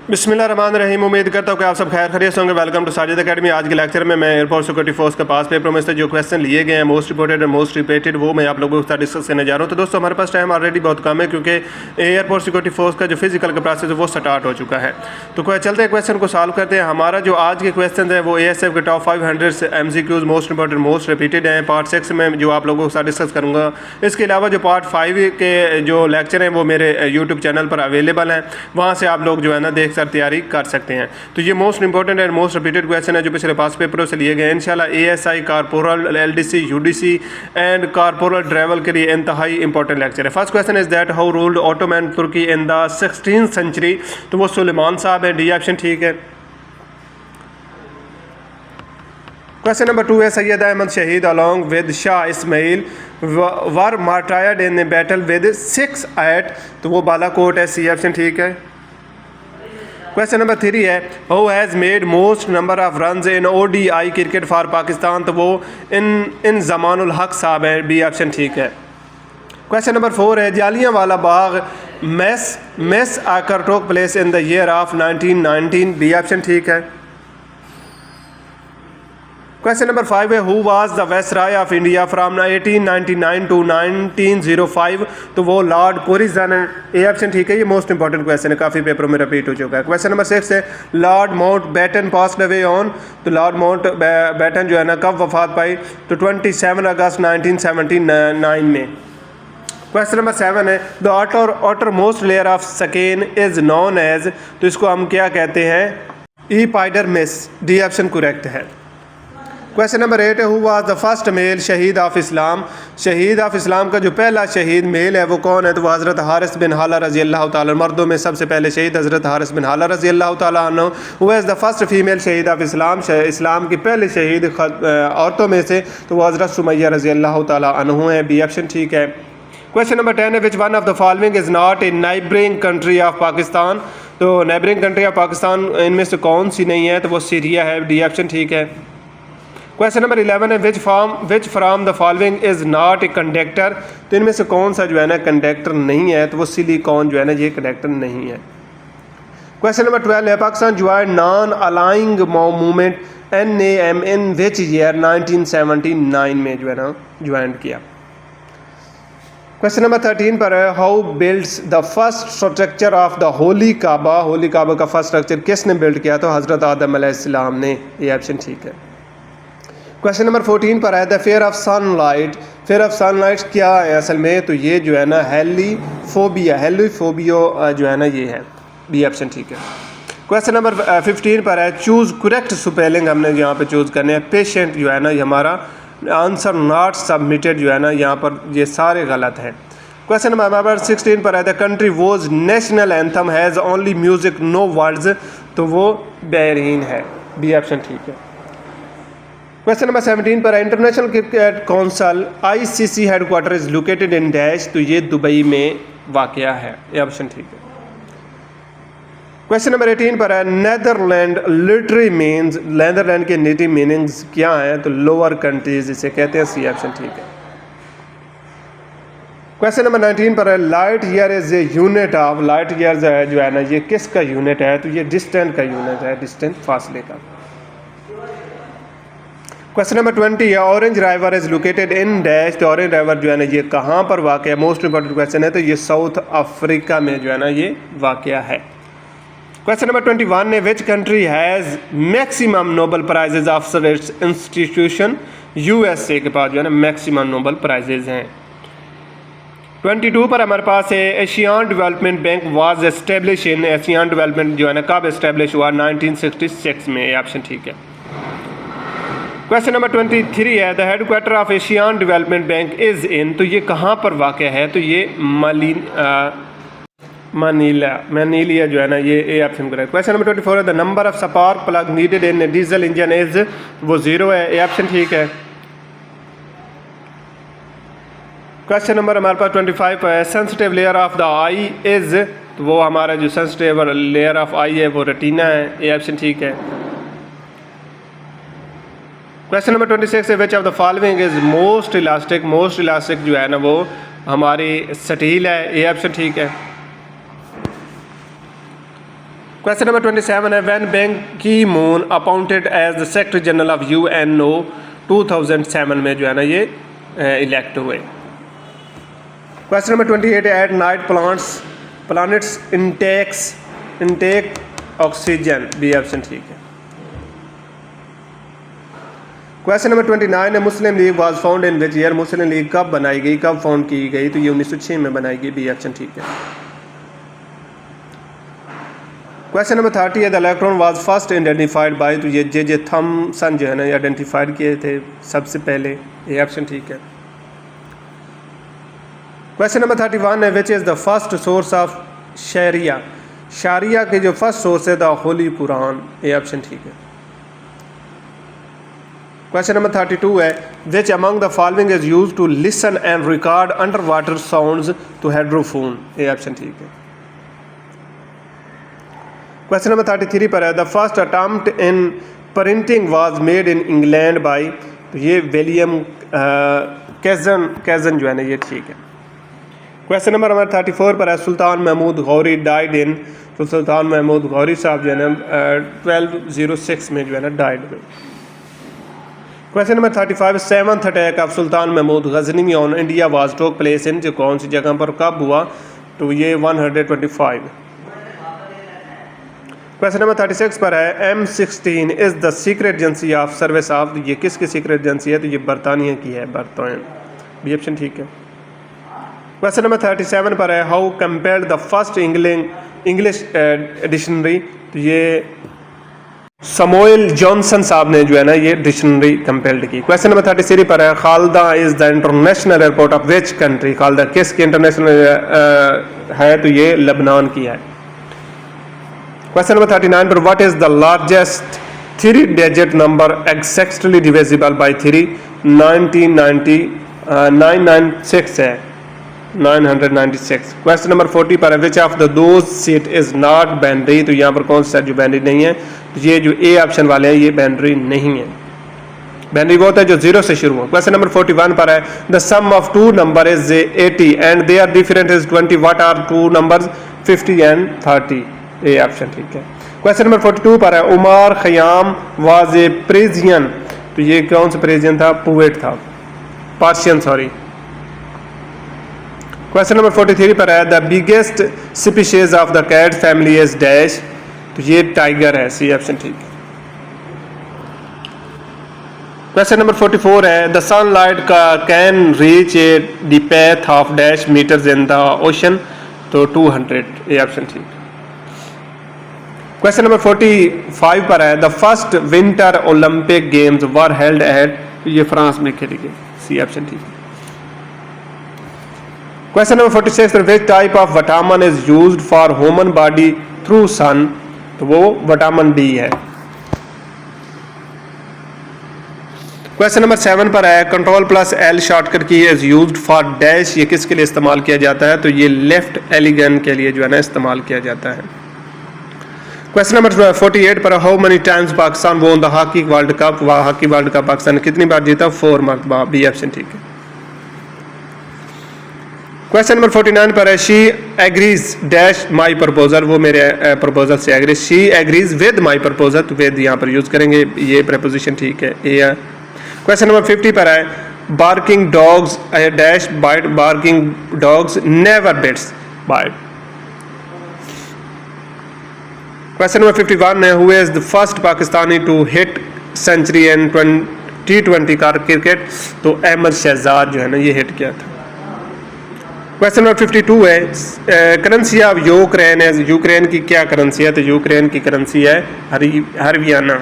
बिस्मिल्लाहिर्रहमानिर्रहीम। उम्मीद करता हूँ कि आप सब खैर खैरियत होंगे। Welcome to Sajid Academy. आज के लेक्चर में मैं एयरपोर्ट सिक्योरिटी फोर्स के पास पेपर में से जो क्वेश्चन लिए गए हैं मोस्ट रिपोर्टेड और मोस्ट रिपीटेड वो मैं आप लोगों के साथ डिस्कस करने जा रहा हूँ। तो दोस्तों हमारे पास टाइम ऑलरेडी बहुत कम है क्योंकि एयरपोर्ट सिक्योरिटी फोर्स का जो फिजिकल का प्रोसेस है वो स्टार्ट हो चुका है। तो चलते हैं क्वेश्चन को सॉल्व करते हैं। हमारा जो आज के क्वेश्चन है वो ASF के top 500 MCQs most important most repeated हैं। पार्ट 6 में जो आप लोगों के साथ डिस्कस करूँगा। इसके अलावा जो पार्ट 5 के जो लेक्चर हैं वो मेरे यूट्यूब चैनल पर अवेलेबल हैं, वहाँ से आप लोग जो है ना देख कर तैयारी कर सकते हैं। तो ये most important and most repeated question है जो पिछले पास पेपरों से लिए गए। इंशाल्लाह ASI corporal LDC UDC and corporal driver के लिए इंतहाई इंपॉर्टेंट लेक्चर है। First question is that how ruled Ottoman Turkey in the 16th century. तो वो सुलेमान साहब है, डी ऑप्शन ठीक है। क्वेश्चन नंबर 2 है Syed Ahmad Shahid along with Shah Ismail were martyred in battle with 6 तो वो बालाकोट है, सी ऑप्शन ठीक है। क्वेश्चन नंबर 3 है who has made most number of runs in ODI cricket for Pakistan. तो वो इन जमानुल हक साहब है, बी ऑप्शन ठीक है। क्वेश्चन नंबर 4 है Jallianwala Bagh massacre took place in the year of 1919, B option ठीक है। क्वेश्चन नंबर 5 है who was the viceroy of India from 1899 to 1905। तो वो लॉर्ड कुरिजन है, ए ऑप्शन ठीक है। ये मोस्ट इंपॉर्टेंट क्वेश्चन है, काफ़ी पेपरों में रिपीट हो चुका है। क्वेश्चन नंबर 6 है Lord Mountbatten passed away on. तो लॉर्ड माउंट बैटन जो है ना कब वफात पाई। तो 27 अगस्त 1979 में। क्वेश्चन नंबर 7 है the outermost layer of skin is known as. तो इसको हम क्या कहते हैं, एपिडर्मिस, डी ऑप्शन करेक्ट है। क्वेश्चन नंबर 8 है who was the first male shaheed of Islam. Shaheed of इस्लाम का जो पहला शहीद मेल है वो कौन है। तो वो हज़रत हारिस बिन हाला रज़ी अल्लाह ताला। मर्दों में सबसे पहले शहीद हज़रत हारिस बिन हाला रज़ी अल्लाह ताला अन्हु। Who is the first female शहीद ऑफ इस्लाम। इस्लाम की पहली शहीद औरतों में से तो वो हज़रत सुमैया रज़ी अल्लाह ताला अन्हु है, बी ऑप्शन ठीक है। क्वेश्चन नंबर 10 है which one of the following is not in neighbouring country of Pakistan. तो नाइबरिंग कंट्री ऑफ पाकिस्तान इनमें से कौन सी नहीं है। तो वो सीरिया है, डी ऑप्शन ठीक है। क्वेश्चन नंबर 11 है which from the following is not a conductor. तो इनमें से कौन सा जो है ना कंडक्टर नहीं है। तो वो सिलिकॉन जो है ना ये कंडक्टर नहीं है। क्वेश्चन नंबर 12 है Pakistan join non aligning movement NAM in which year 1979 में जो है ना ज्वाइन किया। क्वेश्चन नंबर 13 पर है how builds the first structure of the holy Kaaba. Holy Kaaba का फर्स्ट स्ट्रक्चर किसने बिल्ड किया। तो हज़रत आदम अलैहिस्सलाम ने, ये ऑप्शन ठीक है। क्वेश्चन नंबर 14 पर है the fair of sunlight. Fair of sunlight क्या है असल में। तो ये जो है ना हेलीफोबिया जो है ना ये है, बी ऑप्शन ठीक है। क्वेश्चन नंबर 15 पर है चूज़ करेक्ट स्पेलिंग। हमने यहाँ पे चूज़ करने हैं। पेशेंट जो है ना ये हमारा आंसर नॉट सबमिटेड जो है ना यहाँ पर ये सारे गलत हैं। क्वेश्चन नंबर 16 पर है the country whose national anthem has only music no words. तो वो बहरीन है, बी ऑप्शन ठीक है। क्वेश्चन नंबर 17 पर international cricket council ICC headquarter is located in dash. तो ये दुबई में वाक़या है, ये ऑप्शन ठीक है। क्वेश्चन नंबर 18 पर है नेदरलैंड लिटरी मीन्स। नेदरलैंड के नेटिव मीनिंग्स क्या हैं। तो लोअर कंट्रीज इसे कहते हैं, सी ऑप्शन ठीक है। क्वेश्चन नंबर 19 पर है light year is a unit of. Light year जो है ना ये किसका यूनिट है। तो ये डिस्टेंस का यूनिट है, डिस्टेंस फासले का। क्वेश्चन नंबर 20 है orange river is located in dash. तो ऑरेंज रिवर जो है ना ये कहाँ पर वाक़ है। मोस्ट इंपॉर्टेंट क्वेश्चन है। तो ये साउथ अफ्रीका में जो है ना ये वाक़ है। क्वेश्चन नंबर 21 है which country has maximum Nobel prizes after its institution. USA के पास जो है ना मैक्सिमम नोबल प्राइजेज हैं। 22 पर हमारे पास है Asian Development Bank was establish in. Asian Development जो है ना कब एस्टेब्लिश हुआ 1966 में, ऑप्शन ठीक है। क्वेश्चन नंबर 23 है the headquarter of Asian Development Bank is in. तो ये कहाँ पर वाक़ है। तो ये मनीला जो है ना ये A option correct. Question number 24 है the number of spark plug needed in diesel engine is. वो 0 है, ए ऑप्शन ठीक है। क्वेश्चन नंबर हमारे पास 25 है sensitive layer of the I is. तो वो हमारा जो सेंसिटिव लेयर ऑफ आई है वो रेटिना है, ए ऑप्शन ठीक है। क्वेश्चन नंबर 26 है which of the following is most elastic. Most elastic जो है ना वो हमारी स्टील है, ए ऑप्शन ठीक है। क्वेश्चन नंबर 27 है when Ban Ki Moon appointed as the secretary general of UNO 2007 में जो है ना ये इलेक्ट हुए। क्वेश्चन नंबर 28 है at night planets intake oxygen, B option ठीक है। क्वेश्चन नंबर 29 है Muslim League was found in which year, Muslim League कब बनाई गई, कब फाउंड की गई, तो ये 1906 में बनाई गई, बी ऑप्शन ठीक है। क्वेश्चन नंबर 30 है the electron was first identified by, तो ये जे थॉमसन जो है ना ये आइडेंटिफाइड किए थे सबसे पहले, ये ऑप्शन ठीक है। क्वेश्चन नंबर 31 है which is the first source of sharia के जो फर्स्ट सोर्स है द होली कुरान, ये ऑप्शन ठीक है। क्वेश्चन नंबर 32 है which among the following is use to listen and record under water sounds to hydrophone, ये option ठीक है। क्वेश्चन नंबर 33 पर है the first attempt in printing was made in England by, तो ये विलियम कैजन जो है ना ये ठीक है। क्वेश्चन नंबर 34 पर है सुल्तान महमूद गौरी डाइड इन, तो सुल्तान महमूद गौरी साहब जो है ना 1206 में जो है ना डाइड हुए। Question number 35 seventh attack of Sultan Mahmud Ghazni on India was took place in, जो कौन सी जगह पर कब हुआ, तो ये 125। क्वेश्चन नंबर 36 पर है M16 is the secret agency of service of, ये किसकी सीक्रेट एजेंसी है, तो ये बरतानिया की है, बरतान, बी ऑप्शन ठीक है। क्वेश्चन नंबर 37 पर है how compared the first English dictionary, तो ये समोइल जॉनसन साहब ने जो है ना ये डिक्शनरी कंपेयर्ड की। क्वेश्चन नंबर 33 पर है Khalda is the international airport of which country, Khalda किसकी इंटरनेशनल है, तो ये लेबनान की है। क्वेश्चन नंबर 39 पर what is the largest 3 digit number exactly divisible by 3, 996 है, 996। क्वेश्चन नंबर 40 पर which of the those seat is not binary, तो यहाँ पर कौन सा जो बाइनरी नहीं है, तो ये जो ए ऑप्शन वाले हैं ये बाइनरी नहीं है। बाइनरी वो होता है जो 0 से शुरू हो। क्वेश्चन नंबर 41 पर है the sum of 2 number is 80 and they are different is 20, what are 2 numbers 50 and 30, A option ठीक है। क्वेश्चन नंबर 42 पर है Omar Khayyam was a Persian, तो ये कौन सा पेरिजियन था, पोएट था, पर्शियन सॉरी। क्वेश्चन नंबर 43 पर है the biggest species of the cat family is dash, तो ये टाइगर है, सी ऑप्शन ठीक है। क्वेश्चन नंबर 44 है द सनलाइट का can reach a the path of dash meters in the ocean, तो 200, ए ऑप्शन ठीक है। क्वेश्चन नंबर 45 पर है the first winter Olympic games were held at, ये फ्रांस में खेली गई, सी ऑप्शन ठीक है। क्वेश्चन नंबर 46 पर which type of vitamin is used for human body through sun, तो वो विटामिन डी है। क्वेश्चन नंबर 7 पर है control plus L shortcut key is used for dash, ये किसके लिए इस्तेमाल किया जाता है, तो ये लेफ्ट एलिगन के लिए जो है ना इस्तेमाल किया जाता है। क्वेश्चन नंबर 48 पर how many times Pakistan won the hockey world cup, hockey world cup Pakistan ने कितनी बार जीता, 4 मरतबा, बी ऑप्शन ठीक है। क्वेश्चन नंबर 49 पर है she agrees dash my proposal, वो मेरे प्रपोजल से agrees, she agrees with my proposal, तो विद यहाँ पर यूज करेंगे, ये प्रपोजिशन ठीक है, ए। क्वेश्चन नंबर 50 पर है barking dogs dash bite, barking dogs never bits bite. Question number 51 है who is the first Pakistani to hit century in T20 cricket, तो अहमद शहजाद जो है ना ये हिट किया था। क्वेश्चन नंबर 52 है करेंसी ऑफ यूक्रेन है, यूक्रेन की क्या करेंसी है, तो यूक्रेन की करेंसी है हरियाना,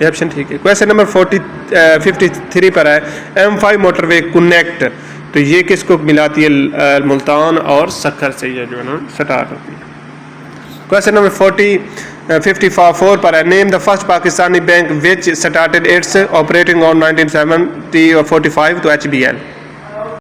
ये ऑप्शन ठीक है। क्वेश्चन नंबर 53 पर है M5 मोटरवे कनेक्ट, तो ये किसको मिलाती है, मुल्तान और सक्खर से ये जो है ना स्टार्ट होती है। क्वेश्चन नंबर 54 पर है name the first Pakistani bank which started it's operating on 1970 और 45, तो HBL।